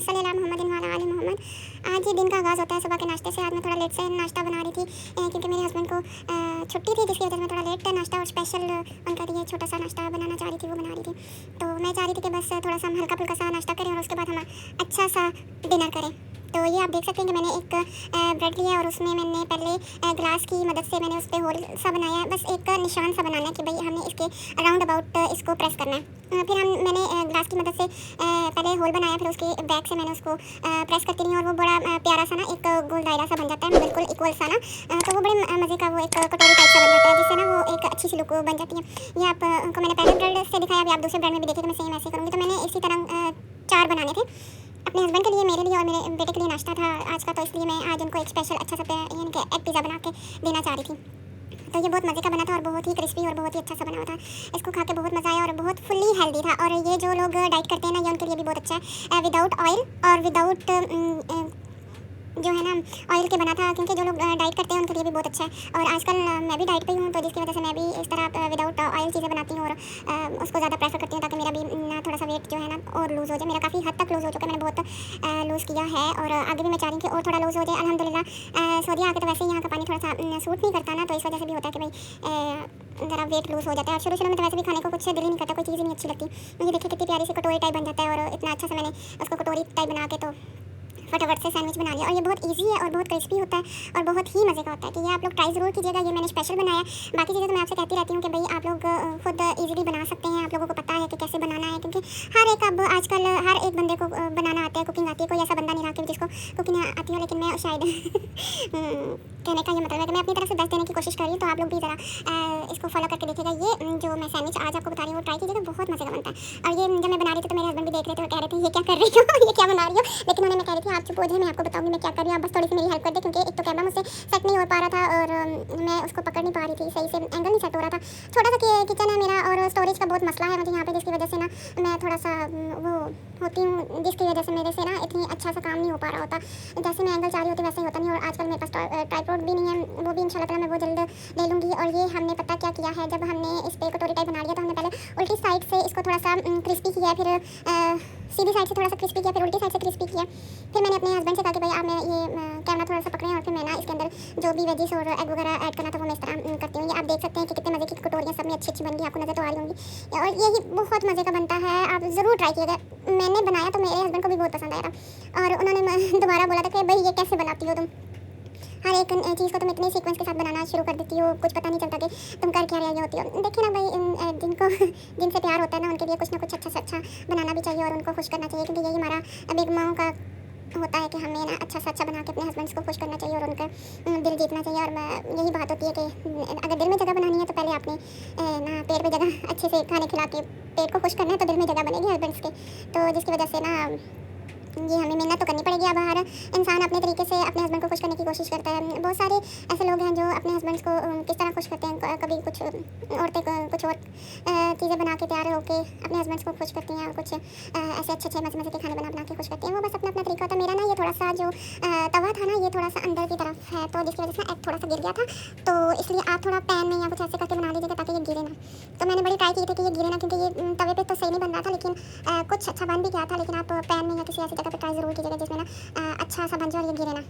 अल्लाहुम्मा सल्ली अला मुहम्मदिन व अला आलि मोहम्मद। आज ये दिन का आगाज़ होता है सुबह के नाश्ते से। आज मैं थोड़ा लेट से नाश्ता बना रही थी क्योंकि मेरे हस्बैंड को छुट्टी थी, जिसकी वजह से मैं थोड़ा लेट नाश्ता और स्पेशल उनका लिए छोटा सा नाश्ता बनाना चाह रही थी, वो बना रही थी। तो मैं चाह रही थी कि बस थोड़ा सा हम हल्का फुल्का सा नाश्ता करें और उसके बाद हम अच्छा सा डिनर करें। तो ये आप देख सकते हैं कि मैंने एक ब्रेड लिया और उसमें मैंने पहले ग्लास की मदद से मैंने उस पर होल सा बनाया है। बस एक निशान सा बनाना है कि भाई हमने इसके अराउंड अबाउट इसको प्रेस करना है। फिर मैंने ग्लास की मदद से पहले होल बनाया, फिर उसके बैक से मैंने उसको प्रेस करती रही और वो बड़ा प्यारा सा ना एक गोल दायरा सा बन जाता है, बिल्कुल इक्वल सा ना। तो वो बड़े मज़े का वो एक कटोरी टाइप सा बन जाता है, जिससे ना वो एक अच्छी सी लुक बन जाती है। ये आपको मैंने पहले ब्रेड से दिखाया, अभी आप दूसरे ब्रेड में भी देखें तो मैं सेम ऐसे करूँगी। तो मैंने इसी तरह 4 बनाने थे अपने हस्बैंड के लिए, मेरे लिए और मेरे बेटे के लिए नाश्ता था आज का। तो इसलिए मैं आज उनको एक स्पेशल अच्छा सा यानी कि एग पिज़्ज़ा बना के देना चाह रही थी। तो ये बहुत मज़े का बना था और बहुत ही क्रिस्पी और बहुत ही अच्छा सा बना हुआ था। इसको खा के बहुत मज़ा आया और बहुत फुल्ली हेल्दी था। और ये जो लोग डाइट करते हैं ना, ये उनके लिए भी बहुत अच्छा है, विदाउट ऑयल और विदाउट जो है ना ऑयल के बना था, क्योंकि जो लोग डाइट करते हैं उनके लिए भी बहुत अच्छा है। और आजकल मैं भी डाइट पे हूँ, तो जिसकी वजह से मैं भी इस तरह विदाउट ऑयल चीज़ें बनाती हूँ और उसको ज़्यादा प्रेफर करती हूँ, ताकि मेरा भी थोड़ा सा वेट जो है ना और लूज़ हो जाए। मेरा काफ़ी हद तक लूज़ हो चुका है, मैंने बहुत लूज़ किया है और आगे भी मैं चाह रही हूँ कि और थोड़ा लूज़ हो जाए। अल्हम्दुलिल्लाह सऊदी आके तो वैसे ही यहाँ का पानी थोड़ा सा सूट नहीं करता ना, तो इस वजह से भी होता है कि भाई ज़रा वेट लूज़ हो जाता है। और शुरू में तो वैसे भी खाने को कुछ दिल ही नहीं करता, कोई चीज़ ही नहीं अच्छी लगती। मुझे देखिए कितनी प्यारी सी कटोरी टाइप बन जाता है और इतना अच्छा सा मैंने उसको कटोरी टाइप बना के तो फटाफट से सैंडविच बना लिया। और ये बहुत इजी है और बहुत क्रिस्पी होता है और बहुत ही मज़े का होता है कि ये आप लोग ट्राई ज़रूर कीजिएगा। ये मैंने स्पेशल बनाया। बाकी चीज़ें तो मैं आपसे कहती रहती हूँ कि भाई आप लोग खुद इजीली बना सकते हैं, आप लोगों को पता है कि कैसे बनाना है, क्योंकि हर एक अब आजकल हर एक बंदे को बनाना आता है, कुकिंग आती है। कोई ऐसा बंदा नहीं रहा कि जिसको कुकिंग आती हो, लेकिन मैं शायद कहने का ये मतलब है कि मैं अपनी तरफ से बेस्ट देने की कोशिश कर रही हूँ। तो आप लोग भी ज़रा इसको फॉलो करके देखिएगा। ये जो मैं सैंडविच आज आपको बता रही हूँ वो ट्राई कीजिएगा, बहुत मज़े का बनता है। और ये जब मैं बना रही थी तो मेरे हस्बैंड भी देख रहे थे और कह रहे थे ये क्या कर रही हो ये क्या बना रही हो, लेकिन उन्हें मैं कह रही थी आप चुप हो जाइए, मैं आपको बताऊँगी मैं क्या कर रही हूँ, आप बस थोड़ी सी मेरी हेल्प कर दे, क्योंकि एक तो कैमरा मुझसे सेट नहीं हो पा रहा था और मैं उसको पकड़ नहीं पा रही थी, सही से एंगल नहीं सेट हो रहा था। छोटा सा किचन है मेरा और स्टोरेज का बहुत मसला है मुझे यहाँ पे, जिसकी वजह से ना मैं थोड़ा सा वो होती हूँ, जिसकी वजह से मेरे से ना इतनी अच्छा सा काम नहीं हो पा रहा होता। जैसे मैं एंगल चाह रही होती वैसे ही होता नहीं। और आजकल मेरे पास ट्राइपॉड भी नहीं है, वो भी इंशाल्लाह ताला मैं वो जल्द ले लूँगी। और ये हमने पता क्या किया है, जब हमने इस पे कटोरी टाइप बना लिया तो हमने पहले उल्टी साइड से इसको थोड़ा सा क्रिस्पी किया, फिर सीधी साइड से थोड़ा सा क्रिस्पी किया, फिर उल्टी साइड से क्रिस्पी किया। फिर मैंने अपने हस्बैंड से कहा कि भाई आप मैं ये कैमरा थोड़ा सा पकड़ें और फिर मैं ना इसके अंदर जो भी वेजिस और एग वगैरह ऐड करना था वो मैं इस तरह करती हूँ। ये आप देख सकते हैं कि कितने मज़े की कटोरियाँ सब में अच्छी अच्छी बन गई, आपको नज़र तो आ रही होंगी। और ये बहुत मज़े का बनता है, आप ज़रूर ट्राई कीजिएगा। मैंने बनाया तो मेरे हस्बैंड को भी बहुत पसंद आया था और उन्होंने दोबारा बोला था कि भाई ये कैसे बनाती हो तुम, हर एक चीज़ को तुम इतने सीक्वेंस के साथ बनाना शुरू कर देती हो, कुछ पता नहीं चलता कि तुम कर क्या रही होती हो। देखिए ना भाई, जिनसे प्यार होता है ना उनके लिए कुछ ना कुछ अच्छा से अच्छा बनाना भी चाहिए और उनको खुश करना चाहिए, क्योंकि यही हमारा बिग माओ का होता है कि हमें ना अच्छा से अच्छा बना के अपने हस्बैंड्स को खुश करना चाहिए और उनका दिल जीतना चाहिए। और यही बात होती है कि अगर दिल में जगह बनानी है तो पहले आपने ना पेट पे जगह अच्छे से खाने खिला के पेट को खुश करना है, तो दिल में जगह बनेगी हस्बैंड्स के। तो जिसकी वजह से ना ये हमें मेहनत तो करनी पड़ेगी। अब हर इंसान अपने तरीके से अपने हस्बैंड को खुश करने की कोशिश करता है। बहुत सारे ऐसे लोग हैं जो अपने हस्बैंड्स को किस तरह खुश करते हैं, कभी कुछ औरतें कुछ और चीज़ें बना के तैयार होकर अपने हस्बैंड्स को खुश करती हैं और कुछ ऐसे अच्छे अच्छे मज़े मज़े के खाने बना के खुश करती हैं। वो बस अपना अपना तरीका होता है। मेरा ना ये थोड़ा सा जो तवा था ना ये थोड़ा सा अंदर की तरफ है, तो जिसकी वजह से एग थोड़ा सा गिर गया था। तो इसलिए आप थोड़ा पैन में या कुछ ऐसे करके बना लीजिएगा ताकि ये गिरे ना। तो मैंने बड़ी ट्राई की थी कि ये गिरे ना, क्योंकि ये तवे पे तो सही नहीं बन रहा था, लेकिन कुछ अच्छा बन भी गया था। लेकिन आप पैन में या किसी ऐसी जगह पे ट्राई ज़रूर कीजिएगा जिसमें ना अच्छा सा बन जाए और ये गिरे ना।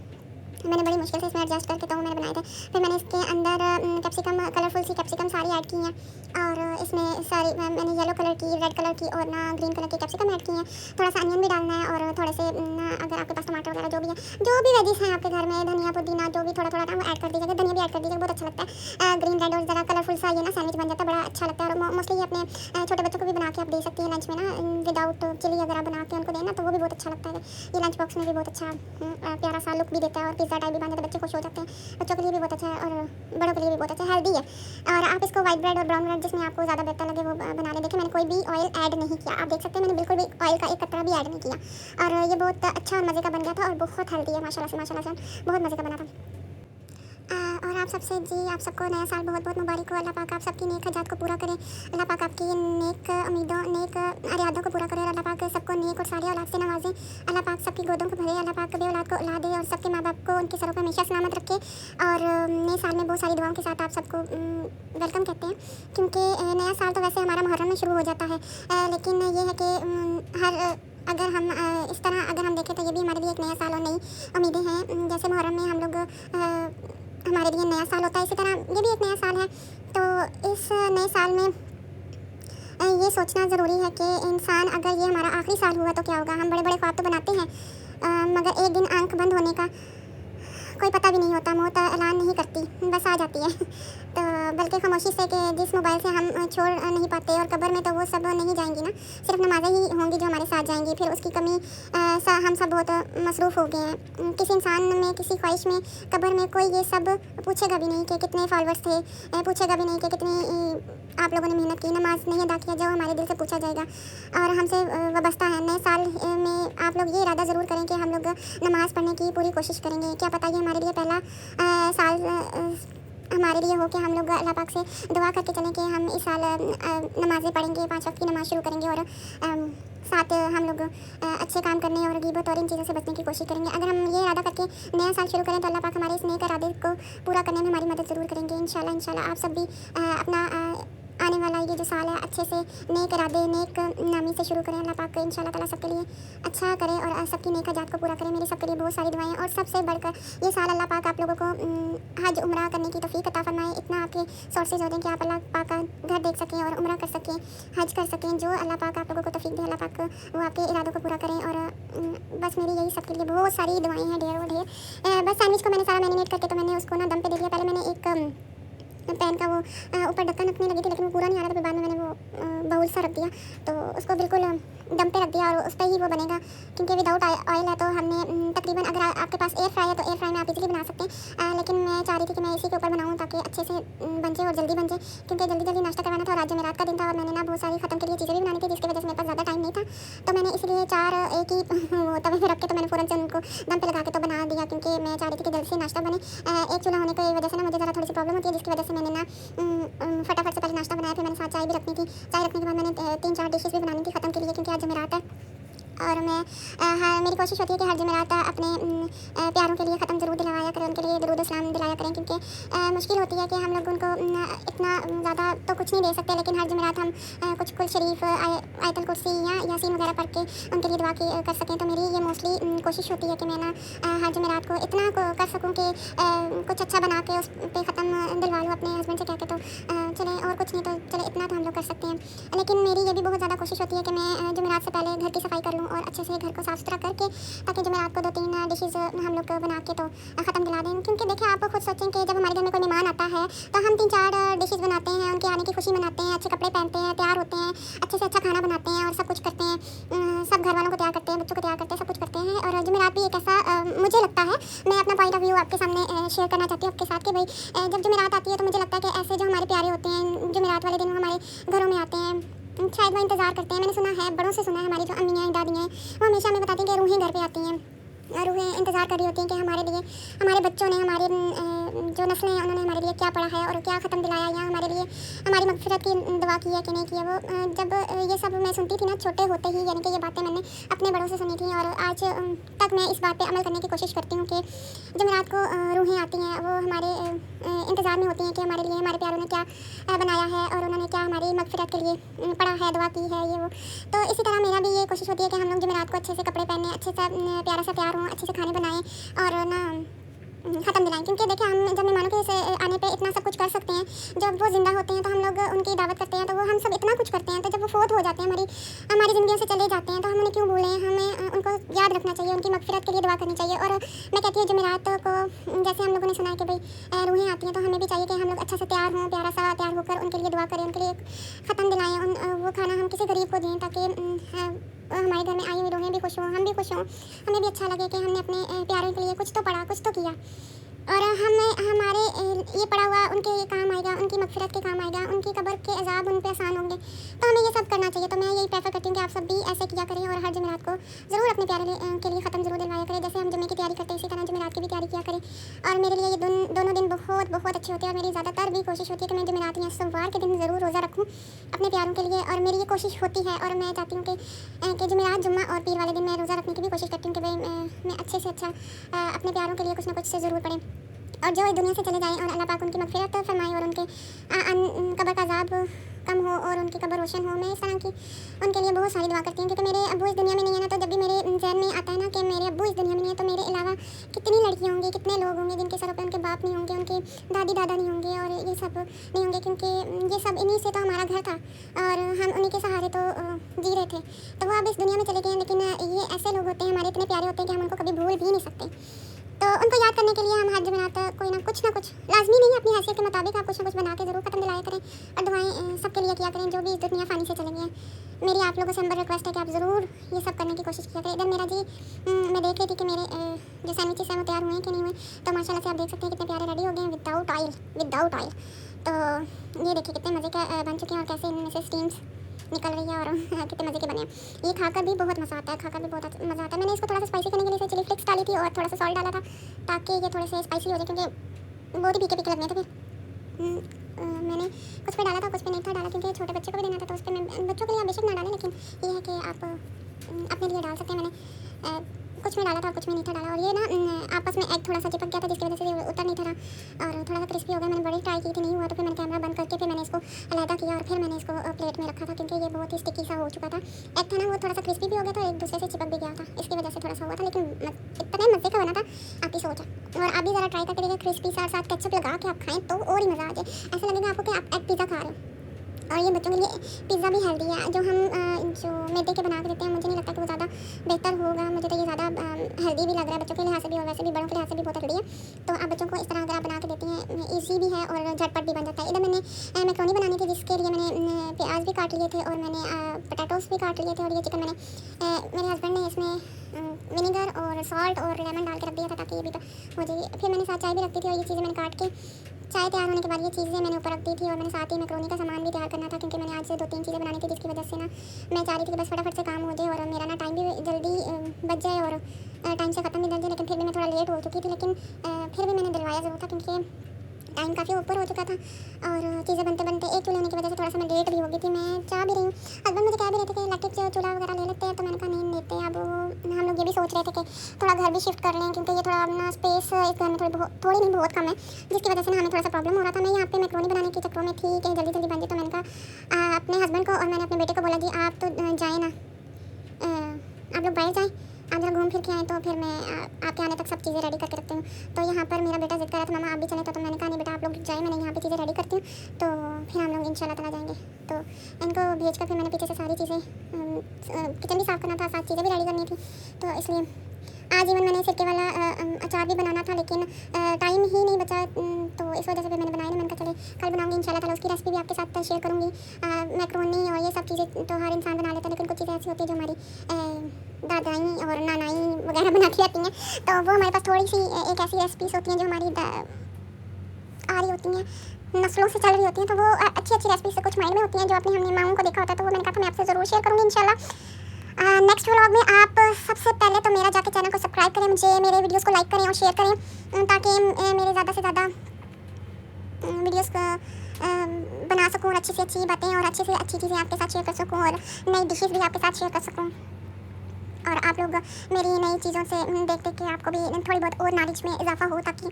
मैंने बड़ी मुश्किल से इसमें एडजस्ट करके तो मैंने बनाए थे। फिर मैंने इसके अंदर कैप्सिकम, कलरफुल सी कैप्सिकम सारी ऐड की हैं और इसमें सारी मैंने येलो कलर की, रेड कलर की और ना ग्रीन कलर की कैप्सिकम ऐड की हैं। थोड़ा सा अनियन भी डालना है और थोड़े से अगर आपके पास टमाटर वगैरह जो भी है, जो भी वेजिस हैं आपके घर में, धनिया पुदीना जो भी थोड़ा थोड़ा ना वो ऐड कर दीजिएगा। धनिया भी ऐड कर दीजिएगा, बहुत अच्छा लगता है। ग्रीन रेड और ज़रा कलरफुल सा ये ना सैंडविच बन जाता है, बड़ा अच्छा लगता है। और मोस्टली ये अपने छोटे बच्चों को भी बना के आप दे सकती हैं लंच में ना, विदाउट चिली अगर आप बना के उनको देना तो वो भी बहुत अच्छा लगता है। ये लंच बॉक्स में भी बहुत अच्छा प्यारा सा लुक भी देता है और पिज़्ज़ा टाइप भी बन जाता है, बच्चे खुश हो जाते हैं। बच्चों के लिए भी बहुत अच्छा है और बड़ों के लिए भी बहुत अच्छा है, हेल्दी है। और आप इसको वाइट ब्रेड और ब्राउन ब्रेड जिसमें आपको ज़्यादा बेहतर लगे वो बना लें। देखिए मैंने कोई भी ऑयल ऐड नहीं किया, आप देख सकते हैं मैंने बिल्कुल भी ऑयल का एक कतरा भी ऐड नहीं किया और ये बहुत अच्छा और मज़े का बन गया था और बहुत हेल्दी है माशाल्लाह से बहुत मज़े का बना था। और आप सबसे जी आप सबको नया साल बहुत बहुत मुबारक हो। अल्लाह पाक आप सबकी नेक हजात को पूरा करे, अल्लाह पाक आपकी नेक उम्मीदों नेक अरियादों को पूरा करे और अल्लाह पाक सबको नेक और सारी औलाद से नवाजे। अल्लाह पाक सबकी गोदों को भरे, अल्लाह पाक कभी औलाद को औलाद दे और सबके माँ बाप को उनके सरों पर हमेशा सलामत रखे। और नए साल में बहुत सारी दुआओं के साथ आप सबको वेलकम कहते हैं, क्योंकि नया साल तो वैसे हमारा मुहर्रम में शुरू हो जाता है, लेकिन ये है कि हर अगर हम इस तरह अगर हम देखें तो ये भी हमारे लिए एक नया साल और नई उम्मीदें हैं। जैसे मुहर्रम में हम लोग हमारे लिए नया साल होता है, इसी तरह ये भी एक नया साल है। तो इस नए साल में ये सोचना ज़रूरी है कि इंसान अगर ये हमारा आखिरी साल हुआ तो क्या होगा। हम बड़े बड़े ख्वाब तो बनाते हैं, मगर एक दिन आंख बंद होने का कोई पता भी नहीं होता, मौत ऐलान नहीं करती, बस आ जाती है। तो बल्कि खामोशी से कि जिस मोबाइल से हम छोड़ नहीं पाते, और कब्र में तो वो सब नहीं जाएंगी ना, सिर्फ नमाज़ें ही होंगी जो हमारे साथ जाएंगी। फिर उसकी कमी हम सब बहुत मसरूफ़ हो गए हैं। किसी इंसान में, किसी ख्वाहिश में, कब्र में कोई ये सब पूछेगा भी नहीं कि कितने फॉलोअर्स थे, पूछेगा भी नहीं कि कितनी आप लोगों ने मेहनत की, नमाज नहीं अदा किया, जो हमारे दिल से पूछा जाएगा और हमसे वाबस्ता है। नए साल में आप लोग ये इरादा ज़रूर करें कि हम लोग नमाज़ पढ़ने की पूरी कोशिश करेंगे। क्या पता ये हमारे लिए पहला साल हमारे लिए हो कि हम लोग अल्लाह पाक से दुआ करके चलें कि हम इस साल नमाज़ें पढ़ेंगे, 5 वक्त की नमाज़ शुरू करेंगे और साथ हम लोग अच्छे काम करने और ग़ीबत और इन चीज़ों से बचने की कोशिश करेंगे। अगर हम ये इरादा करके नया साल शुरू करें तो अल्लाह पाक हमारे इस नेक इरादे को पूरा करने में हमारी मदद ज़रूर करेंगे इंशाल्लाह। आप सब भी अपना आने वाला ये जो साल है अच्छे से नेक इरादे, नेक नामी से शुरू करें। अल्लाह पाक इंशाल्लाह ताला सबके लिए अच्छा करे और सबकी नेक हजात को पूरा करें। मेरी सबके लिए बहुत सारी दुआएं। और सबसे बढ़कर ये साल अल्लाह पाक आप लोगों को हज उम्रा करने की तौफीक अता फरमाए। इतना आपके सोर्सेज हो दें कि आप अल्लाह पाक का घर देख सकें और उम्रा कर सकें, हज कर सकें। जो अल्लाह पाक आप लोगों को तौफीक दे, अल्लाह पाक वो आपके इरादों को पूरा करें। और बस मेरी यही सबके लिए बहुत सारी दुआएँ हैं, ढेरों ढेर। बस सैंडविच को मैंने सारा मैरिनेट करके तो मैंने उसको ना दम पे दे दिया। पहले मैंने एक पैन का वो ऊपर ढक्कन रखने लगी थी, लेकिन वो पूरा नहीं आ रहा था। फिर बाद में मैंने वो बाउल सा रख दिया, तो उसको बिल्कुल दम पे रख दिया और उस पर ही वो बनेगा, क्योंकि विदाउट ऑयल है। तो हमने तकरीबन, अगर आपके पास एयर फ्राई है तो एयर फ्राई में आप इजीली बना सकते हैं, लेकिन मैं चाह रही थी कि मैं इसी के ऊपर बनाऊँ ताकि अच्छे से बन जाए और जल्दी बन जाए, क्योंकि जल्दी जल्दी नाश्ता करवाना था और आज रात का दिन था और मैंने ना बहुत सारी ख़त्म के लिए चीज़ें भी बनानी थी, जिसकी वजह से मेरे पास ज़्यादा टाइम नहीं था। तो मैंने इसलिए 4 एक ही वो तवे पर रख के तो मैंने फ़ौरन से उनको दम पे लगा के तो बना दिया, क्योंकि मैं चाह रही थी कि जल्दी से नाश्ता बने। एक चूल्हा होने की वजह से ना मुझे ज़रा थोड़ी सी प्रॉब्लम होती है, जिसकी वजह से मैंने ना फटाफट से पहले नाश्ता बनाया। फिर मैंने साथ चाय भी रखनी थी, चाय रखने के बाद मैंने 3-4 डिशेस भी बनानी थी ख़त्म के लिए, क्योंकि आज जमेरात है। और मैं मेरी कोशिश होती है कि हर जमेरात अपने प्यारों के लिए ख़त्म ज़रूर दिलवाया करें, उनके लिए दरूद सलाम दिलाया करें, क्योंकि मुश्किल होती है कि हम लोग उनको इतना ज़्यादा तो कुछ नहीं दे सकते, लेकिन हर जमेरात हम कुछ कुल शरीफ, आयतल कुर्सी या यासीन वगैरह पढ़ के उनके लिए दुआ कर सकें। तो मेरी ये मोस्टली कोशिश होती है कि मैं ना हर जमेरात को इतना कर सकूँ कि कुछ अच्छा बना के उस पर ख़त्म दिलवा लूँ अपने हस्बैंड से कह के। तो चले और कुछ नहीं तो चले इतना तो हम लोग कर सकते हैं, लेकिन मेरी ये भी बहुत ज़्यादा कोशिश होती है कि मैं जमेरात से पहले घर की सफाई कर लूँ और अच्छे से घर को साफ़ सुथरा करके, ताकि जमेरात को 2-3 डिशेज़ हम लोग बना के तो ख़त्म दिला दें। क्योंकि देखिए, आप खुद सोचें कि जब हमारे घर में कोई मेहमान आता है तो हम 3-4 डिशेज़ बनाते हैं, उनके आने की खुशी मनाते हैं, अच्छे कपड़े पहनते हैं, तैयार होते हैं, अच्छे से अच्छा खाना बनाते हैं और सब कुछ करते हैं, सब घर वालों को तैयार करते हैं, बच्चों को तैयार करते हैं, सब कुछ करते हैं। और जमेरात भी एक ऐसा मुझे लगता है, मैं अपना पॉइंट ऑफ व्यू आपके सामने शेयर करना चाहती हूँ आपके साथ, कि भाई जब जमेरात आती है तो मुझे लगता है कि ऐसे जो हमारे प्यारे होते हैं, जमेरात वाले दिन वो हमारे घरों में आते हैं, शायद वो इंतज़ार करते हैं। मैंने सुना है, बड़ों से सुना है, हमारी जो अम्मियाँ हैं, दादियाँ हैं, वो हमेशा हमें बताती हैं कि रूहें घर पे आती हैं और रूहें इंतज़ार कर रही होती हैं कि हमारे लिए, हमारे बच्चों ने, हमारे जो नस्लें हैं उन्होंने हमारे लिए क्या पढ़ा है और क्या ख़त्म दिलाया, या हमारे लिए हमारी मग़फ़िरत की दुआ की है कि नहीं की है। वो जब ये सब मैं सुनती थी ना छोटे होते ही, यानी कि ये बातें मैंने अपने बड़ों से सुनी थी और आज तक मैं इस बात पे अमल करने की कोशिश करती हूँ कि जमेरात को रूहें आती हैं, वो हमारे इंतज़ार में होती हैं कि हमारे लिए हमारे प्यारों ने क्या बनाया है और उन्होंने क्या हमारी मग़फ़िरत के लिए पढ़ा है, दुआ की है, ये वो। तो इसी तरह मेरा भी ये कोशिश होती है कि हम लोग जमेरात को अच्छे से कपड़े पहने, अच्छे से प्यारा सा तैयार हों, अच्छे से खाने बनाएं और ना ख़त्म दिलाएं। क्योंकि देखिए, हम जब मेहमानों के आने पे इतना सब कुछ कर सकते हैं, जब वो ज़िंदा होते हैं तो हम लोग उनकी दावत करते हैं, तो वो हम सब इतना कुछ करते हैं, तो जब वो फ़ौत हो जाते हैं, हमारी ज़िंदगियों से चले जाते हैं, तो हम उन्हें क्यों भूलें। हमें उनको याद रखना चाहिए, उनकी मग़फ़िरत के लिए दुआ करनी चाहिए। और मैं कहती हूँ जमेरात को, जैसे हम लोगों ने सुना है कि भाई रूहें आती हैं, तो हमें भी चाहिए कि हम लोग अच्छा से तैयार हों, प्यारा सा तैयार होकर उनके लिए दुआ करें, उनके लिए ख़त्म दिलाएँ, वो खाना हम किसी गरीब को दें, ताकि हमारे घर में आई हुई रूहें भी खुश हों, हम भी खुश हों, हमें भी अच्छा लगे कि हमने अपने प्यारों के लिए कुछ तो पढ़ा, कुछ तो किया और हमारे ये पढ़ा हुआ उनके काम आएगा, उनकी मग़फ़िरत के काम आएगा, उनकी कब्र के अज़ाब उन पे आसान होंगे। तो हमें ये सब करना चाहिए। तो मैं यही प्रेफर करती हूँ कि आप सब भी ऐसे किया करें और हर जमेरात को ज़रूर अपने प्यारे के लिए ख़त्म ज़रूर दिलवाया करें। जैसे हम जुम्मे की तैयारी करते हैं, इसी तरह जमेरात की भी तैयारी किया करें। और मेरे लिए ये दोनों दिन बहुत बहुत अच्छे होते हैं और मेरी ज़्यादातर भी कोशिश होती है कि मैं जमेरात या सोमवार के दिन ज़रूर रोज़ा रखूँ अपने प्यारों के लिए। और मेरी ये कोशिश होती है और मैं चाहती हूँ कि जमेरात, जुम्मा और पीर वाले दिन मैं रोज़ा रखने की भी कोशिश करती हूँ कि भाई मैं अच्छे से अच्छा अपने प्यारों के लिए कुछ ना कुछ से ज़रूर पढ़ें और जो इस दुनिया से चले जाएं और अल्लाह पाक उनकी मग़फ़िरत फरमाए और उनके कब्र का अज़ाब कम हो और उनकी कब्र रोशन हो। मैं इस तरह की उनके लिए बहुत सारी दुआ करती हूँ, क्योंकि मेरे अब्बू इस दुनिया में नहीं है ना, तो जब भी बाप नहीं होंगे, उनके दादी दादा नहीं होंगे और ये सब नहीं होंगे, क्योंकि ये सब इन्हीं से तो हमारा घर था और हम उन्हीं के सहारे तो जी रहे थे। तो वो अब इस दुनिया में चले गए हैं, लेकिन ये ऐसे लोग होते हैं, हमारे इतने प्यारे होते हैं कि हम उनको कभी भूल भी नहीं सकते। तो उनको याद करने के लिए हम हर जमानत कोई ना कुछ लाजमी नहीं है, अपनी हैसियत के मुताबिक आप कुछ ना कुछ बना के ज़रूर ख़त्म दिलाया करें और दुआएं सबके लिए किया करें जो भी इस दुनिया फ़ानी से चले गए हैं। मेरी आप लोगों से नंबर रिक्वेस्ट है कि आप ज़रूर ये सब करने की कोशिश किया करें। इधर मेरा जी मैं देख रही थी कि मेरे जो सैंडविचेस हैं वो तैयार हुए हैं कि नहीं हुए। तो माशाल्लाह से आप देख सकते हैं कितने प्यारे रेडी हो गए हैं विदाउट ऑयल। तो ये देखिए कितने मज़े का बन चुके हैं और कैसे इनमें से स्टीम्स निकल रही है और कितने मज़े के बने हैं। ये खाकर भी बहुत मज़ा आता है, मज़ा आता है। मैंने इसको थोड़ा सा स्पाइसी करने के लिए चिली फ्लेक्स डाली थी और थोड़ा सा सॉल्ट डाला था ताकि ये थोड़े से स्पाइसी हो जाए, क्योंकि बहुत ही फीके लगने थे। फिर मैंने कुछ पे डाला था, कुछ पे नहीं था डाला, क्योंकि छोटे बच्चे को भी देना था। तो उस पर मैं बच्चों के लिए बेशक ना डालें, लेकिन ये है कि आप अपने लिए डाल सकते हैं। मैंने कुछ में डाला था और कुछ में नहीं था डाला, और ये ना आपस में एग थोड़ा सा चिपक गया था जिसकी वजह से ये उतर नहीं था और थोड़ा सा क्रिस्पी हो गया। मैंने बड़ी ट्राई की थी, नहीं हुआ, तो फिर मैंने कैमरा बंद करके फिर मैंने इसको अलहदा किया और फिर मैंने इसको प्लेट में रखा था, क्योंकि ये बहुत ही स्टिकी सा हो चुका था। एग था ना वो थोड़ा सा क्रिस्पी भी हो गया था, एक दूसरे से चिपक भी गया था, इसकी वजह से थोड़ा सा हुआ था, लेकिन इतने मज़े का बना था आपकी सोच है। और आप भी ज़रा ट्राई करके देखिए, क्रिस्पी साथ केचप लगा के आप खाएँ तो और ही मज़ा आ जाए। ऐसा लगेगा आपको कि आप एग पिज़्ज़ा खा रहे हो। और ये बच्चों के लिए पिज़्ज़ा भी हेल्दी है। जो हम जो मैदे के बना के देते हैं, मुझे नहीं लगता कि वो ज़्यादा बेहतर होगा। मुझे तो ये ज़्यादा हेल्दी भी लग रहा है बच्चों के लिहाज से भी और वैसे भी बड़ों के लिहाज से भी बहुत हेल्दी है। तो आप बच्चों को इस तरह अगर आप बना के देती हैं, ईजी भी है और झटपट भी बन जाता है। इधर मैंने मैक्रोनी बनानी थी, जिसके लिए मैंने प्याज भी काट लिए थे और मैंने पोटैटोस भी काट लिए थे। और ये चिकन मैंने मेरे हस्बैंड ने इसमें विनेगर और सॉल्ट और लेमन डाल के रख दिया था ताकि ये भी हो जाए। फिर मैंने साथ चाय भी रखती थी और ये चीज़ें मैंने काट के चाय तैयार होने के बाद ये चीज़ें मैंने ऊपर रख दी थी। और मैंने साथ ही मैक्रोनी का सामान भी तैयार करना था, क्योंकि मैंने आज से 2-3 चीज़ें बनानी थी, जिसकी वजह से ना मैं चाह रही थी कि बस फटाफट से काम हो जाए और मेरा ना टाइम भी जल्दी बच जाए और टाइम से ख़त्म भी कर जाए। लेकिन फिर भी मैं थोड़ा लेट हो चुकी थी, लेकिन फिर भी मैंने दिलवाया ज़रूर था, क्योंकि टाइम काफ़ी ऊपर हो चुका था और चीज़ें बनते बनते एक चूल्हे होने की वजह से थोड़ा सा मैं लेट भी हो गई थी। मैं चाह भी रही हूँ, हस्बैंड मुझे कह भी रहे थे कि इलेक्ट्रिक चूल्हा वगैरह ले लेते हैं, तो मैंने कहा नहीं लेते। अब हम लोग ये भी सोच रहे थे कि थोड़ा घर भी शिफ्ट कर लें, क्योंकि ये थोड़ा अपना स्पेस इस घर में थोड़ी नहीं बहुत कम है, जिसकी वजह से ना हमें थोड़ा सा प्रॉब्लम हो रहा था। मैं यहाँ पे मैक्रोनी बनाने के चक्करों में थी कि जल्दी बन जाए, तो मैंने कहा अपने हस्बैंड को और मैंने अपने बेटे को बोला कि आप तो जाएँ ना, आप लोग बाहर जाएँ, आप जरा घूम फिर के आएँ, तो फिर मैं आपके आने तक सब चीज़ें रेडी करके रखती हूँ। तो यहाँ पर मेरा बेटा जिद कर रहा था मामा आप भी चलें, तो मैंने कहा नहीं बेटा आप लोग जाए, मैंने यहाँ पे चीज़ें रेडी करती हूँ, तो फिर हम लोग इंशाल्लाह ताला जाएंगे। तो इनको भेज कर फिर मैंने पीछे से सारी चीज़ें किचन भी साफ़ करना था, साथ चीज़ें भी रेडी करनी थी, तो इसलिए आज इवन मैंने सिरके वाला अचार भी बनाना था, लेकिन टाइम ही नहीं बचा, तो इस वजह से फिर मैंने बनाया नहीं। मैंने कहा चले कल बनाऊंगी इंशाल्लाह ताला, उसकी रेसिपी भी आपके साथ शेयर करूँगी। मैक्रोनी और ये सब चीज़ें तो हर इंसान बना लेता है, लेकिन कुछ चीज़ें ऐसी होती है जो हमारी दादाई और नानाई वगैरह बना के आती हैं, तो वो हमारे पास थोड़ी सी एक ऐसी रेसिपीज़ होती हैं जो हमारी आ रही होती हैं, नस्लों से चल रही होती हैं। तो वो अच्छी रेसिपी से कुछ माइंड में होती हैं जो अपनी हमने माँगों को देखा होता है, तो वो मैंने कहा था मैं आपसे ज़रूर शेयर करूँगी इंशाल्लाह। नेक्स्ट व्लॉग में आप सबसे पहले तो मेरा जाके चैनल को सब्सक्राइब करें, मुझे मेरे वीडियोस को लाइक करें और शेयर करें, ताकि मेरे ज़्यादा से ज़्यादा वीडियोस बना सकूँ और अच्छी से अच्छी बातें और अच्छी से अच्छी चीज़ें आपके साथ शेयर कर सकूँ और नई डिशेज़ भी आपके साथ शेयर कर सकूँ। और आप लोग मेरी नई चीज़ों से देख के आपको भी थोड़ी बहुत और नॉलेज में इजाफा हो, ताकि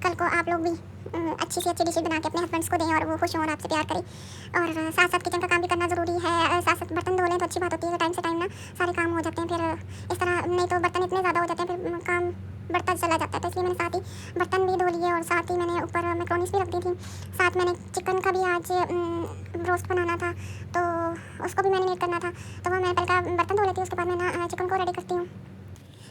कल को आप लोग भी अच्छी से अच्छी डिशेज बना के अपने हस्बैंड्स को दें और वो खुश हों और आपसे प्यार करें। और साथ साथ किचन का काम भी करना ज़रूरी है, साथ साथ बर्तन धो लें तो अच्छी बात होती है, टाइम से टाइम ना सारे काम हो जाते हैं। फिर इस तरह नहीं तो बर्तन इतने ज़्यादा हो जाते हैं, फिर काम बढ़ता चला जाता है। तो इसलिए मैंने साथ ही बर्तन भी धो लिए और साथ ही मैंने ऊपर मैक्रोनीस भी रख दी थी। साथ मैंने चिकन का भी आज रोस्ट बनाना था, तो उसको भी मैरिनेट करना था, तो वो मैं पहले बर्तन धो लेती हूँ, उसके बाद मैं ना चिकन को रेडी करती हूँ।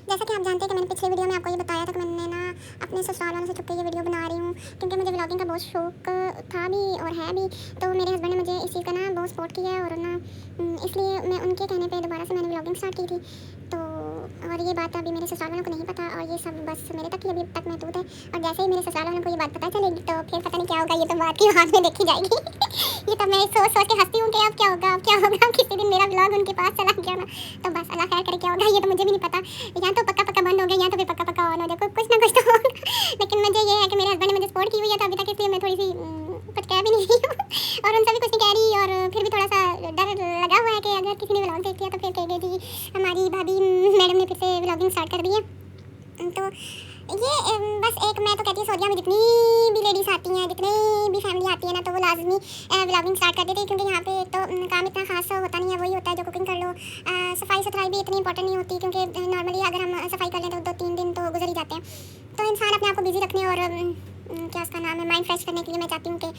जैसा कि आप जानते हैं कि मैंने पिछले वीडियो में आपको ये बताया था कि मैंने ना अपने ससुराल वालों से छुप के ये वीडियो बना रही हूँ, क्योंकि मुझे व्लॉगिंग का बहुत शौक था भी और है भी। तो मेरे हस्बैंड ने मुझे इस चीज़ का ना बहुत सपोर्ट किया है और ना इसलिए मैं उनके कहने पे दोबारा से मैंने व्लॉगिंग स्टार्ट की थी। तो और ये बात अभी मेरे ससुराल वालों को नहीं पता और ये सब बस मेरे तक ही अभी तक महदूद है। और जैसे ही मेरे ससुराल वालों को ये बात पता चलेगी तो फिर पता नहीं क्या होगा, ये तो बात की बाद में देखी जाएगी। ये तो मैं सोच सोच के हंसती हूँ कि अब क्या होगा किसी दिन मेरा ब्लॉग उनके पास चला गया ना, तो बस अल्लाह खैर करे क्या होगा, ये तो मुझे भी नहीं पता। यहाँ तो पक्का बंद हो गया, यहाँ तो फिर पक्का ऑन हो जाए, कुछ ना कुछ तो होगा। लेकिन मुझे ये है कि मेरे हस्बैंड ने मुझे सपोर्ट की हुई है, तो अभी तक इसलिए मैं थोड़ी सी कुछ कह भी नहीं रही हूँ और उनसे भी कुछ नहीं कह रही। और फिर भी थोड़ा सा डर लगा हुआ है कि अगर किसी ने व्लॉग देख लिया तो फिर कहेंगे जी हमारी भाभी मैडम ने फिर से व्लॉगिंग स्टार्ट कर दी है। तो ये बस एक मैं तो कहती हूँ सऊदीया में जितनी भी लेडीज़ आती हैं, जितनी भी फैमिली आती है ना, तो वो लाजमी व्लॉगिंग स्टार्ट कर देती है, क्योंकि यहाँ पे तो काम इतना खास होता नहीं है, वही होता है जो कुकिंग कर लो। सफाई सुथराई भी इतनी इंपॉर्टेंट नहीं होती, क्योंकि नॉर्मली अगर हम सफाई कर लें तो 2-3 दिन तो गुजर ही जाते हैं। तो इंसान अपने आप को बिजी रखने और क्या उसका नाम है, माइंड फ्रेश करने के लिए मैं चाहती हूँ कि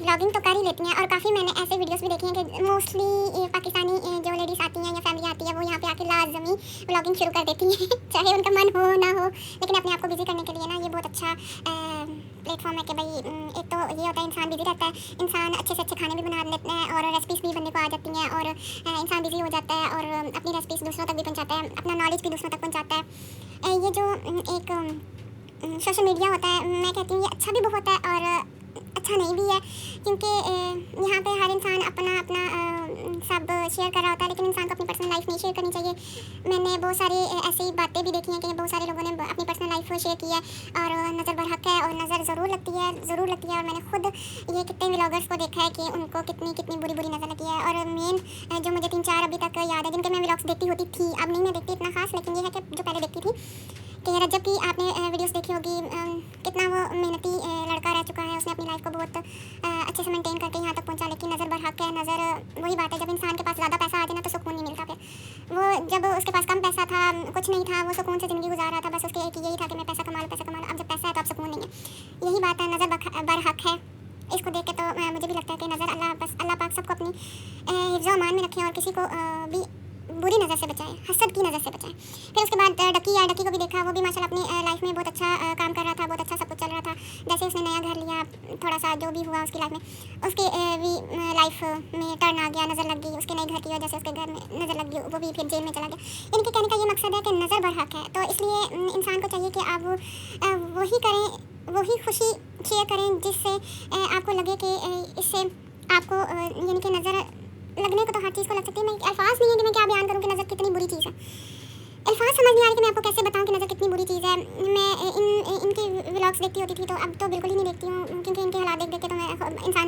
व्लॉगिंग तो कर ही लेती हैं। और काफ़ी मैंने ऐसे वीडियोस भी देखे हैं कि मोस्टली पाकिस्तानी जो लेडीज़ आती हैं या फैमिली आती है वो यहाँ पे आके लाजमी व्लॉगिंग शुरू कर देती हैं चाहे उनका मन हो ना हो, लेकिन अपने आप को बिजी करने के लिए ना ये बहुत अच्छा प्लेटफॉर्म है कि भाई एक तो ये होता है इंसान बिजी रहता है, इंसान अच्छे से अच्छे खाने भी बना लेते हैं और रेसिपीज़ भी बनने को आ जाती हैं और इंसान बिजी हो जाता है और अपनी रेसिपीज़ दूसरों तक भी पहुँचाता है, अपना नॉलेज भी दूसरों तक पहुँचाता है। ये जो एक सोशल मीडिया होता है, मैं कहती हूँ ये अच्छा भी बहुत है और अच्छा नहीं भी है, क्योंकि यहाँ पे हर इंसान अपना अपना सब शेयर कर रहा होता है, लेकिन इंसान को अपनी पर्सनल लाइफ नहीं शेयर करनी चाहिए। मैंने बहुत सारी ऐसी बातें भी देखी हैं कि बहुत सारे लोगों ने अपनी पर्सनल लाइफ शेयर की है और नज़र बरहक है और नज़र ज़रूर लगती है और मैंने खुद ये कितने व्लॉगर्स को देखा है कि उनको कितनी बुरी नज़र लगी है। और मेन जो मुझे 3-4 अभी तक याद है जिनके मैं व्लॉग्स देखती होती थी, अब नहीं मैं देखती इतना खास, लेकिन ये है कि जो पहले देखती थी कि रजब की आपने वीडियोस देखी होगी, कितना वो मेहनती लड़का रह चुका है, उसने अपनी लाइफ को बहुत अच्छे से मेंटेन करके यहाँ तक पहुँचा, लेकिन नज़र बरहक है। नज़र वही बात है, जब इंसान के पास ज़्यादा पैसा आ जाए ना तो सुकून नहीं मिलता। फिर वो जब उसके पास कम पैसा था, कुछ नहीं था, वो सुकून से ज़िंदगी गुजार रहा था, बस उसके एक यही था कि मैं पैसा कमा लूँ। अब जब पैसा है तो अब सुकून नहीं है। यही बात है, नज़र बरहक है। इसको देख के तो मुझे भी लगता है कि नज़र अल्लाह पाक सबको अपनी हिफ्ज़ अमान में रखे और किसी को भी बुरी नज़र से बचाए, हसद की नज़र से बचाए। फिर उसके बाद डकी को भी देखा, वो भी माशाल्लाह अपनी लाइफ में बहुत अच्छा काम कर रहा था, बहुत अच्छा सब कुछ चल रहा था। जैसे उसने नया घर लिया, थोड़ा सा जो भी हुआ उसकी लाइफ में, उसके भी लाइफ में टर्न आ गया, नज़र लग गई उसके नए घर की वजह से, उसके घर में नज़र लग गई, वो भी फिर जेल में चला गया। इनके कहने का ये मकसद है कि नज़र बरहक है, तो इसलिए इंसान को चाहिए कि आप वही करें, वही खुशी शेयर करें जिससे आपको लगे कि इससे आपको यानी कि नज़र लगने को तो हर चीज़ को लग सकती है। मैं अल्फाज नहीं है कि मैं क्या बयान करूँ कि नज़र कितनी बुरी चीज़ है, अल्फाज समझ नहीं आ रही कि मैं आपको कैसे बताऊँ कि नज़र कितनी बुरी चीज़ है। मैं इनकी व्लॉग्स देखती होती थी, तो अब तो बिल्कुल ही नहीं देखती हूँ, क्योंकि इनके हालात देख के तो मैं इंसान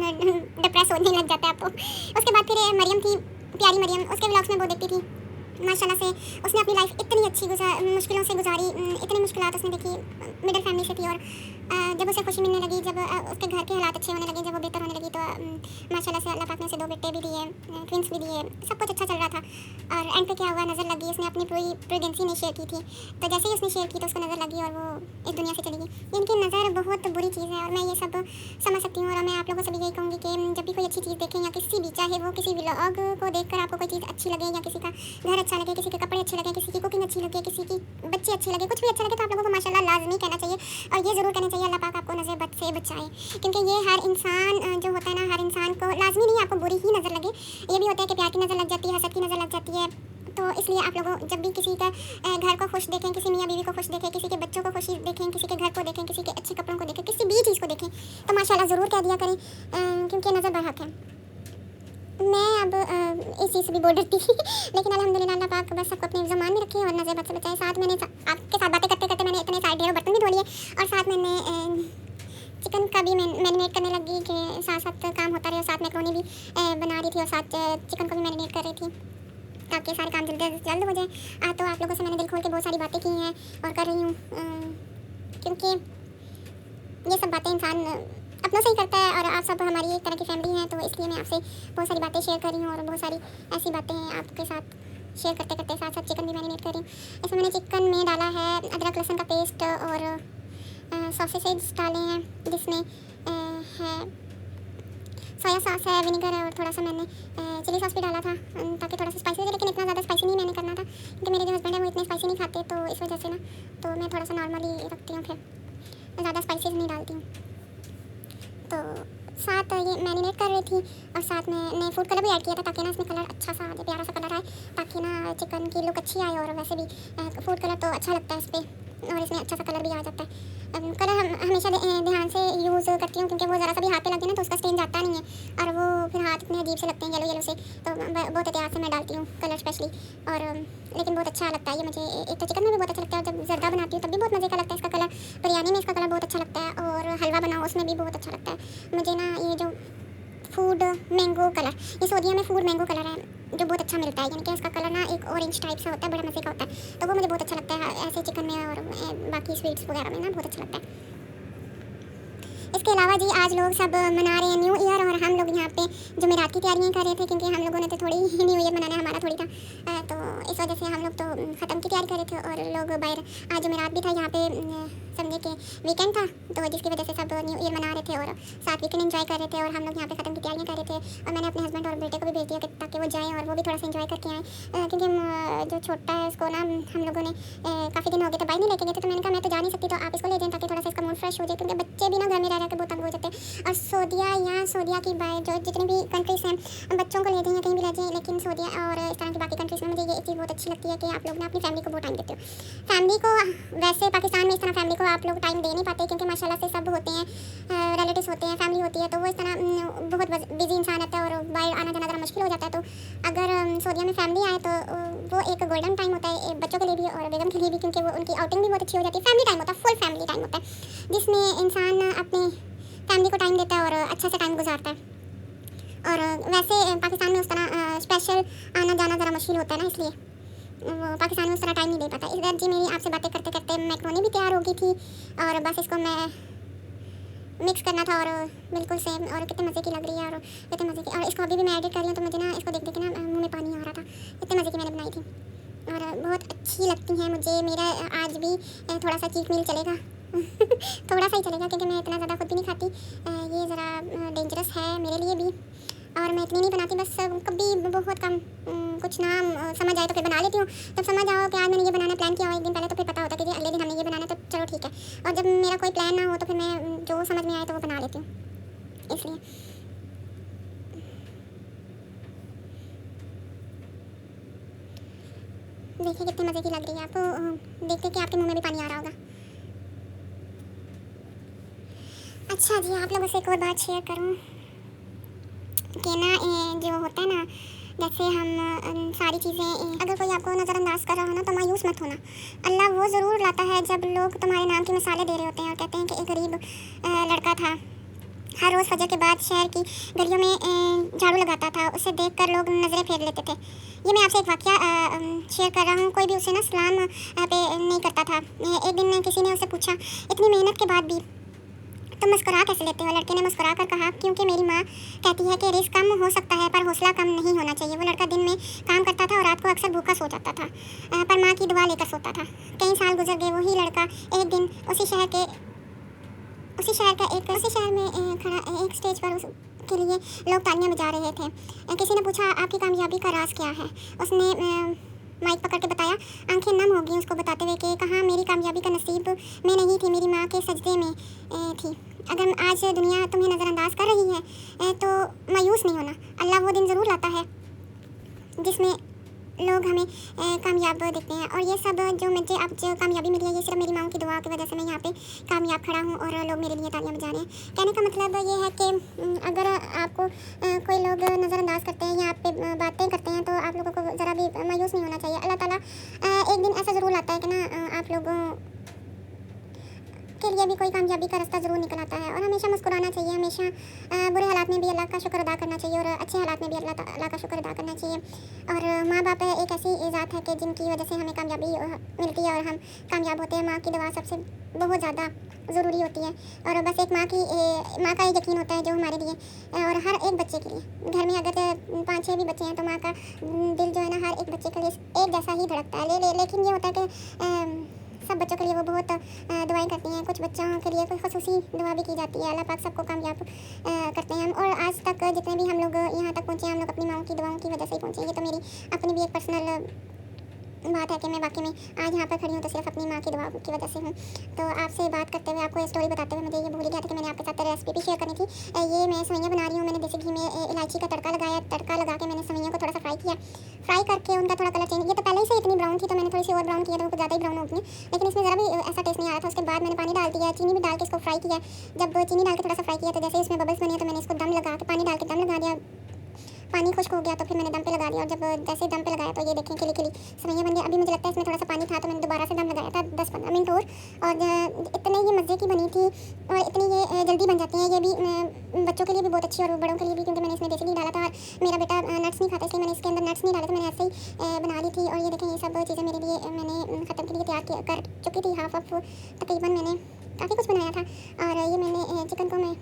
डिप्रेस होने लग जाता है अब तो। उसके बाद फिर मरियम थी, प्यारी मरियम, उसके व्लॉग्स में वो देखती थी माशाल्लाह से। उसने अपनी लाइफ इतनी अच्छी मुश्किलों से गुजारी, इतनी मुश्किलात उसने देखी, मिडिल फैमिली से थी, और जब उसे खुशी मिलने लगी, जब उसके घर के हालात अच्छे होने लगे, जब वो बेहतर होने लगी, तो माशाल्लाह से अल्लाह पाक ने उसे 2 बेटे भी दिए, ट्विंस भी दिए, सब कुछ अच्छा चल रहा था। और एंड पे क्या हुआ, नज़र लगी। उसने अपनी पूरी प्रेगनेंसी नहीं शेयर की थी, तो जैसे ही उसने शेयर की तो उसको नज़र लगी और वो इस दुनिया से चली गई। इनकी नज़र बहुत बुरी चीज़ है और मैं ये सब समझ सकती हूँ। और मैं आप लोगों से भी यही कहूँगी कि जब भी कोई अच्छी चीज़ देखें, या किसी भी, चाहे वो किसी व्लॉग को देखकर आपको कोई चीज़ अच्छी लगे, या किसी का घर अच्छा लगे, किसी के कपड़े अच्छे लगे, किसी की कुकिंग अच्छी लगे, किसी की बच्चे अच्छे लगे, कुछ भी अच्छा लगे, तो आप लोगों को माशाल्लाह लाजमी कहना चाहिए और ये ज़रूर कहना चाहिए अल्लाह पाक आपको नज़र बद से बचाए। क्योंकि ये हर इंसान जो होता है ना, हर इंसान को लाजमी नहीं आपको बुरी ही नज़र लगे, ये भी होता है कि प्यार की नज़र लग जाती है, हसद की नज़र लग जाती है। तो इसलिए आप लोगों जब भी किसी का घर को खुश देखें, किसी मियाँ बीवी को खुश देखें, किसी के बच्चों को खुशी देखें, किसी के घर को देखें, किसी के अच्छे कपड़ों को देखें, किसी भी चीज़ को देखें, तो माशाल्लाह ज़रूर कह दिया करें, क्योंकि नज़र बरहक है। मैं अब इस चीज़ से भी बहुत डरती थी, लेकिन अल्हम्दुलिल्लाह अल्लाह पाक बस सबको अपने ज़मान में रखे और नज़र बद से बचाए। साथ मैंने आपके साथ बातें करते करते मैंने इतने सारे ढेरों बर्तन भी धो लिए, और साथ मैंने चिकन का भी मैरिनेट करने लगी कि साथ साथ काम होता रहे, और साथ मैक्रोनी भी बना रही थी और साथ चिकन को भी मैरिनेट कर रही थी, ताकि सारे काम जल्द हो जाए। तो आप लोगों से मैंने दिल खोल के बहुत सारी बातें की हैं और कर रही हूँ, क्योंकि ये सब बातें इंसान अपनों से ही करता है, और आप सब हमारी एक तरह की फैमिली हैं, तो इसलिए मैं आपसे बहुत सारी बातें शेयर कर रही हूँ और बहुत सारी ऐसी बातें आपके साथ शेयर करते करते साथ साथ चिकन भी मैरिनेट कर रही हूँ। इसमें मैंने चिकन में डाला है अदरक लहसुन का पेस्ट और सॉसेज डाले हैं, जिसमें है सोया सॉस है, विनेगर है, और थोड़ा सा मैंने चिली सॉस भी डाला था ताकि थोड़ा सा स्पाइसी हो जाए, लेकिन इतना ज़्यादा स्पाइसी नहीं मैंने करना था, क्योंकि मेरे जो हस्बैंड है वो इतने स्पाइसी नहीं खाते, तो इस वजह से ना तो मैं थोड़ा सा नॉर्मली रखती हूँ, फिर ज़्यादा स्पाइसी नहीं डालती हूँ। तो साथ ये मैरिनेट कर रही थी, और साथ में मैंने फूड कलर भी ऐड किया था, ताकि ना इसमें कलर अच्छा सा आ जाए, प्यारा सा कलर आए, ताकि ना चिकन की लुक अच्छी आए, और वैसे भी फूड कलर तो अच्छा लगता है इस पर, और इसमें अच्छा सा कलर भी आ जाता है। कलर हम हमेशा ध्यान से यूज़ करती हूँ, क्योंकि वो ज़रा सा भी हाथ पे लगे ना तो उसका स्टेन जाता नहीं है, और वो फिर हाथ इतने अजीब से लगते हैं येलो से, तो बहुत एहतियात से मैं डालती हूँ कलर स्पेशली, और लेकिन बहुत अच्छा लगता है ये मुझे। एक तो चिकन में भी बहुत अच्छा लगता है, और जब जर्दा बनाती हूँ तब भी बहुत मज़े का लगता है इसका कलर, बिरयानी में इसका कलर बहुत अच्छा लगता है, और हलवा बनाओ उसमें भी बहुत अच्छा लगता है मुझे ना। ये जो फूड मैंगो कलर, ये सऊदीया में फूड मैंगो कलर है जो बहुत अच्छा मिलता है, यानी कि इसका कलर ना एक ऑरेंज टाइप से होता है, बड़ा मज़े का होता है, तो वो मुझे बहुत अच्छा लगता है ऐसे चिकन में और बाकी स्वीट्स वगैरह में ना बहुत अच्छा लगता है। इसके अलावा जी आज लोग सब मना रहे हैं न्यू ईयर, और हम लोग यहाँ पे जुमेरात की तैयारियाँ कर रहे थे, क्योंकि हम लोगों ने तो थोड़ी न्यू ईयर मनाना हमारा थोड़ी था, तो इस वजह से हम लोग तो ख़त्म की तैयारी कर रहे थे, और लोग बाहर आज जुमेरात भी था यहाँ पे समझे कि वीकेंड था, तो जिसकी वजह से सब न्यू ईयर मना रहे थे और साथ वीकेंड एंजॉय कर रहे थे, और हम लोग यहाँ पे ख़त्म की तैयारियाँ कर रहे थे। और मैंने अपने हस्बैंड और बेटे को भी भेज दिया कि ताकि वो जाएँ और वो भी थोड़ा सा एंजॉय करके आएँ, क्योंकि जो छोटा है उसको ना हम लोगों ने काफ़ी दिन हो गए थे बाइक नहीं लेके गए थे, तो मैंने कहा मैं तो जा नहीं सकती, तो आप इसको ले जाएँ ताकि थोड़ा सा इसका मूड फ्रेश हो जाए, क्योंकि बच्चे भी ना घर में रह के बहुत तंग हो जाते हैं। और सऊदीया की जो जितनी भी कंट्रीज़ हैं, बच्चों को ले जाएँ या कहीं भी ले जाएँ, लेकिन सऊदीया और इस तरह की बाकी कंट्रीज़ में मुझे ये चीज़ बहुत अच्छी लगती है कि आप लोग ना अपनी फैमिली को बहुत टाइम देते हो। फैमिली को वैसे पाकिस्तान में इस तरह फैमिली को आप लोग टाइम दे नहीं पाते, क्योंकि माशाल्लाह से सब होते हैं, रिलेटिव्स होते हैं, फैमिली होती है, तो वो इस तरह बहुत बिजी इंसान रहता है और बाहर आना जाना ज़रा मुश्किल हो जाता है। तो अगर सऊदीया में फैमिली आए तो वो एक गोल्डन टाइम होता है बच्चों के लिए भी और बेगम के लिए भी, क्योंकि वो उनकी आउटिंग भी बहुत अच्छी हो जाती है। फैमिली टाइम होता है, फुल फैमिली टाइम होता है, जिसमें इंसान अपनी फैमिली को टाइम देता है और अच्छे से टाइम गुजारता है। और वैसे पाकिस्तान में उस तरह स्पेशल आना जाना ज़रा मुश्किल होता है ना, इसलिए वो पाकिस्तान में उस तरह टाइम नहीं दे पाता। इधर जी मेरी आपसे बातें करते करते मैक्रोनी भी तैयार हो गई थी, और बस इसको मैं मिक्स करना था, और बिल्कुल सेम, और कितने मज़े की लग रही है, और कितने मज़े की। और इसको अभी भी मैं एडिट कर रही हूँ, तो मुझे ना इसको देख देख के ना मुँह में पानी आ रहा था, इतने मज़े की मैंने बनाई थी और बहुत अच्छी लगती हैं मुझे। मेरा आज भी थोड़ा सा चीट मील चलेगा थोड़ा सा ही चलेगा, क्योंकि मैं इतना ज़्यादा खुद भी नहीं खाती, ये ज़रा डेंजरस है मेरे लिए भी, और मैं इतनी नहीं बनाती, बस कभी बहुत कम, कुछ ना समझ आए तो फिर बना लेती हूँ। जब समझ आओ कि आज मैंने ये बनाना प्लान किया हो एक दिन पहले, तो फिर पता होता है कि अगले दिन हमने ये बनाना, तो चलो ठीक है। और जब मेरा कोई प्लान ना हो तो फिर मैं जो समझ में आए तो वो बना लेती हूँ, इसलिए। देखिए कितनी मज़े की लग रही है, आपको देखते कि आपके मुँह में भी पानी आ रहा होगा। अच्छा जी, आप लोगों से एक और बात शेयर करूँ कि ना जो होता है ना, जैसे हम सारी चीज़ें, अगर कोई आपको नज़रअंदाज कर रहा हो ना, तो मायूस मत होना। अल्लाह वो ज़रूर लाता है जब लोग तुम्हारे नाम की मिसालें दे रहे होते हैं और कहते हैं कि एक गरीब लड़का था, हर रोज़ फजर के बाद शहर की गलियों में झाड़ू लगाता था, उसे देखकर लोग नज़रें फेर लेते थे। ये मैं आपसे एक वाक़या शेयर कर रहा हूँ। कोई भी उसे ना सलाम पे नहीं करता था। एक दिन किसी ने उससे पूछा, इतनी मेहनत के बाद भी तुम मुस्कुरा कैसे लेते हो? लड़के ने मुस्कुरा कर कहा, क्योंकि मेरी माँ कहती है कि रिस्क कम हो सकता है पर हौसला कम नहीं होना चाहिए। वो लड़का दिन में काम करता था और रात को अक्सर भूखा सो जाता था, पर माँ की दुआ लेकर सोता था। कई साल गुजर गए। वही लड़का एक दिन उसी शहर में खड़ा एक स्टेज पर उसके लिए लोग तालियां बजा रहे थे। किसी ने पूछा, आपकी कामयाबी का राज क्या है? उसने माइक पकड़ के बताया। आंखें नम हो गई उसको बताते हुए कि कहा, मेरी कामयाबी का नसीब में नहीं थी, मेरी माँ के सजदे में थी। अगर आज दुनिया तुम्हें नज़रअंदाज कर रही है तो मायूस नहीं होना। अल्लाह वो दिन ज़रूर लाता है जिसमें लोग हमें कामयाब देखते हैं। और ये सब जो मुझे अब जो कामयाबी मिली है, ये सिर्फ मेरी माँ की दुआ की वजह से मैं यहाँ पे कामयाब खड़ा हूँ और लोग मेरे लिए तालियां बजा रहे हैं। कहने का मतलब ये है कि अगर आपको कोई लोग नज़रअंदाज करते हैं या आप पे बातें करते हैं, तो आप लोगों को ज़रा भी मायूस नहीं होना चाहिए। अल्लाह ताला एक दिन ऐसा ज़रूर लाता है कि ना आप लोगों के लिए भी कोई कामयाबी का रास्ता ज़रूर निकल आता है। और हमेशा मुस्कुराना चाहिए, हमेशा बुरे हालात में भी अल्लाह का शुक्र अदा करना चाहिए और अच्छे हालात में भी अल्लाह का शुक्र अदा करना चाहिए। और माँ बाप एक ऐसी ज़ात है कि जिनकी वजह से हमें कामयाबी मिलती है और हम कामयाब होते हैं। माँ की दुआ सबसे बहुत ज़्यादा ज़रूरी होती है। और बस एक माँ का एक यकीन होता है जो हमारे लिए और हर एक बच्चे के लिए। घर में अगर 5-6 भी बच्चे हैं तो माँ का दिल जो है ना हर एक बच्चे के लिए एक जैसा ही धड़कता है। लेकिन ये होता है कि सब बच्चों के लिए वो बहुत दुआएं करती हैं। कुछ बच्चों के लिए कोई ख़ुसूसी दुआ भी की जाती है। अल्लाह पाक सबको कामयाब करते हैं हम। और आज तक जितने भी हम लोग यहाँ तक पहुँचे, हम लोग अपनी माँओं की दुआओं की वजह से ही पहुँचे। ये तो मेरी अपनी भी एक पर्सनल बात है कि मैं वाकई में आज यहाँ पर खड़ी हूँ तो सिर्फ अपनी माँ की दुआ की वजह से हूँ। तो आपसे बात करते हुए, आपको स्टोरी बताते हुए मुझे ये भूल ही गया था कि मैंने आपके साथ रेसिपी भी शेयर करनी थी। ये मैं सेवइयाँ बना रही हूँ। मैंने देसी घी में इलायची का तड़का लगाया। तड़का लगा के मैंने सेवइयों को थोड़ा सा फ्राई करके उनका थोड़ा कलर चेंज। ये तो पहले ही से इतनी ब्राउन थी, तो मैंने थोड़ी सी और ब्राउन किया तो कुछ ज़्यादा ही ब्राउन हो गई, लेकिन इसमें ज़रा भी ऐसा टेस्ट नहीं आ रहा था। उसके बाद मैंने पानी डाल दिया, चीनी भी डाल के इसको फ्राई किया। जब चीनी डाल के थोड़ा सा फ्राई किया तो जैसे इसमें बबल्स बने, तो मैंने इसको दम लगा के पानी डाल के दम लगा दिया। पानी खुश्क हो गया तो फिर मैंने दम पे लगा दिया। और जब जैसे दम पे लगाया तो ये देखें खिली सेवइयाँ बन गई। अभी मुझे लगता है इसमें थोड़ा सा पानी था, तो मैंने दोबारा से दम लगाया था 10-15 मिनट और इतने ये मज़े की बनी थी और इतनी ये जल्दी बन जाती हैं। ये भी बच्चों के लिए भी बहुत अच्छी और बड़ों के लिए भी, क्योंकि मैंने इसमें देसी घी डाला था और मेरा बेटा नट्स नहीं खाता, इसलिए मैंने इसके अंदर नट्स नहीं डाले, तो मैंने ऐसे ही बना ली थी। और ये देखें ये सब चीज़ें मेरे लिए मैंने ख़त्म के लिए तैयार कर चुकी थी। हाफ तकरीबन मैंने काफ़ी कुछ बनाया था। और ये मैंने चिकन को मैं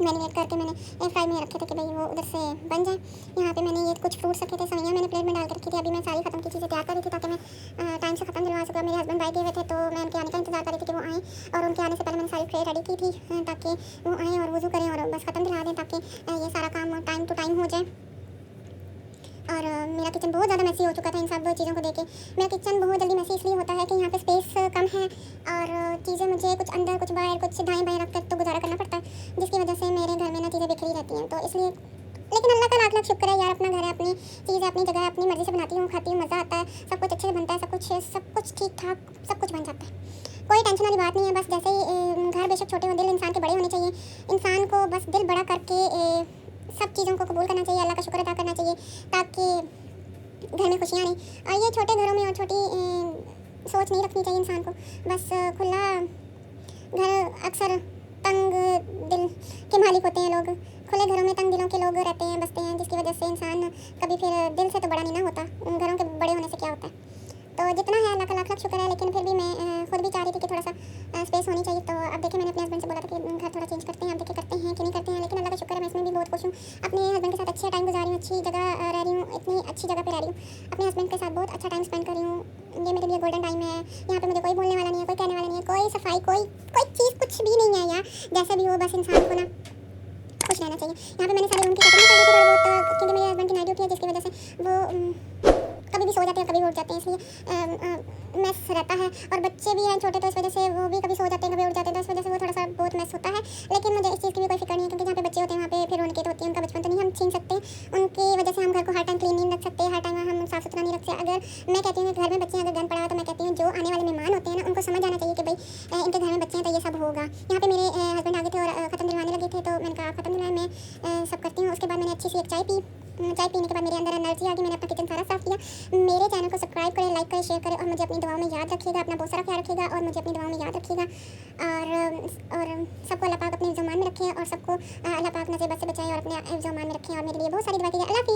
मैरिनेट करके मैंने एयर फ्राई में रखे थे कि भाई वो उधर से बन जाए। यहाँ पे मैंने ये कुछ फ्रूट्स रखे थे, सवैयाँ मैंने प्लेट में डाल के रखी थी। अभी मैं सारी खत्म की चीज़ें तैयार कर रही थी ताकि मैं टाइम से खत्म दिलवा सकूँ। मेरे हस्बैंड बाइक गए हुए थे तो मैं उनके आने का इंतजार कर रही थी कि वो आएँ, और उनके आने से पहले मैंने सारी ट्रे रेडी की थी ताकि वो आएँ और वज़ू करें और बस खत्म दिला दें ताकि ये सारा काम टाइम टू टाइम हो जाए। और मेरा किचन बहुत ज़्यादा मैसी हो चुका था इन सब चीज़ों को देख के। मेरा किचन बहुत जल्दी मैसी इसलिए होता है कि यहाँ पे स्पेस कम है और चीज़ें मुझे कुछ अंदर कुछ बाहर कुछ दाएं बाएं रख कर तो गुजारा करना पड़ता है, जिसकी वजह से मेरे घर में ना चीज़ें बिखरी रहती हैं। तो इसलिए लेकिन अल्लाह का लाख लाख शुक्र है यार, अपना घर है, अपनी चीज़ है, अपनी जगह है, अपनी मर्ज़ी से बनाती हूँ, खाती हूँ, मज़ा आता है, सब कुछ अच्छे से बनता है, सब कुछ ठीक ठाक सब कुछ बन जाता है। कोई टेंशन वाली बात नहीं है। बस जैसे ही घर बेशक छोटे हो, दिल इंसान के बड़े होने चाहिए। इंसान को बस दिल बड़ा करके सब चीज़ों को कबूल करना चाहिए, अल्लाह का शुक्र अदा करना चाहिए ताकि घर में खुशियाँ रहें। और ये छोटे घरों में और छोटी सोच नहीं रखनी चाहिए इंसान को। बस खुला घर अक्सर तंग दिल के मालिक होते हैं लोग, खुले घरों में तंग दिलों के लोग रहते हैं, बसते हैं, जिसकी वजह से इंसान कभी फिर दिल से तो बड़ा नहीं ना होता। घरों के बड़े होने से क्या होता है। तो जितना है अल्लाह का लाख लाख शुक्र है, लेकिन फिर भी मैं खुद भी चाह रही थी कि थोड़ा सा स्पेस होनी चाहिए। तो अब देखिए मैंने अपने हस्बैंड से बोला था कि घर थोड़ा चेंज करते हैं, अब देखिए करते हैं कि नहीं करते हैं। लेकिन अल्लाह का शुक्र है मैं इसमें भी बहुत खुश हूँ, अपने हस्बैंड के साथ अच्छे टाइम गुजार रही हूँ, अच्छी जगह रह रही हूँ, इतनी अच्छी जगह पर रह रही हूँ, अपने हस्बैंड के साथ बहुत अच्छा टाइम स्पेंड कर रही हूँ। ये मेरे लिए गोल्डन टाइम है। यहाँ पे मुझे कोई बोलने वाला नहीं है, कोई कहने वाला नहीं है, कोई सफाई कोई चीज़ कुछ भी नहीं है यार। जैसे भी हो बस इंसान को ना खुश रहना चाहिए। यहाँ पे मैंने सारे रूम की सेटिंग कर दी थी थोड़ा बहुत, क्योंकि मेरे हस्बैंड की नाइट ड्यूटी है, जिसकी वजह से वो कभी भी सो जाते हैं कभी उठ जाते हैं, इसलिए मैस रहता है। और बच्चे भी हैं छोटे, तो इस वजह से वो भी कभी सो जाते हैं कभी उठ जाते हैं, तो इस वजह से वो थोड़ा सा बहुत मैस होता है। लेकिन मुझे इस चीज़ की भी कोई फिक्र नहीं है, क्योंकि जहाँ पे बच्चे होते हैं वहाँ पे फिर उनके तो होती है, उनका बचपन तो नहीं हम छीन सकते। उनकी वजह से हम घर को हर टाइम क्लीन नहीं रख सकते, हर टाइम हम साफ़ सुथरा नहीं रख सकते। अगर मैं कहती हूँ कि घर में बच्चे अगर गंद पड़ा हो, तो मैं कहती हूँ जो आने वाले मेहमान होते हैं ना, उनको समझ आना चाहिए कि भाई इनके घर में बच्चे हैं तो ये सब होगा। यहाँ पे मेरे हस्बैंड आगे थे और ख़त्म दिलवाने लगे थे, तो मैंने कहा ख़त्म दिलवाए, मैं सब करती हूँ। उसके बाद मैंने अच्छी सी एक चाय पी। चाय पीने के बाद मेरे अंदर एनर्जी आ गई, मैंने अपना किचन सारा साफ किया। मेरे चैनल को सब्सक्राइब करें, लाइक करें, शेयर करें और मुझे अपनी दुआओं में याद रखिएगा। अपना बहुत सारा ख्याल रखिएगा और मुझे अपनी दुआओं में याद रखिएगा। और सबको अल्लाह पाक अपने ज़ुबान में रखें और सबको अल्लाह पाक नज़र बद से बचाएं और अपने ज़ुबान में रखें और मेरे लिए बहुत सारी दुआ कीजिए। अल्लाह हाफ़िज़।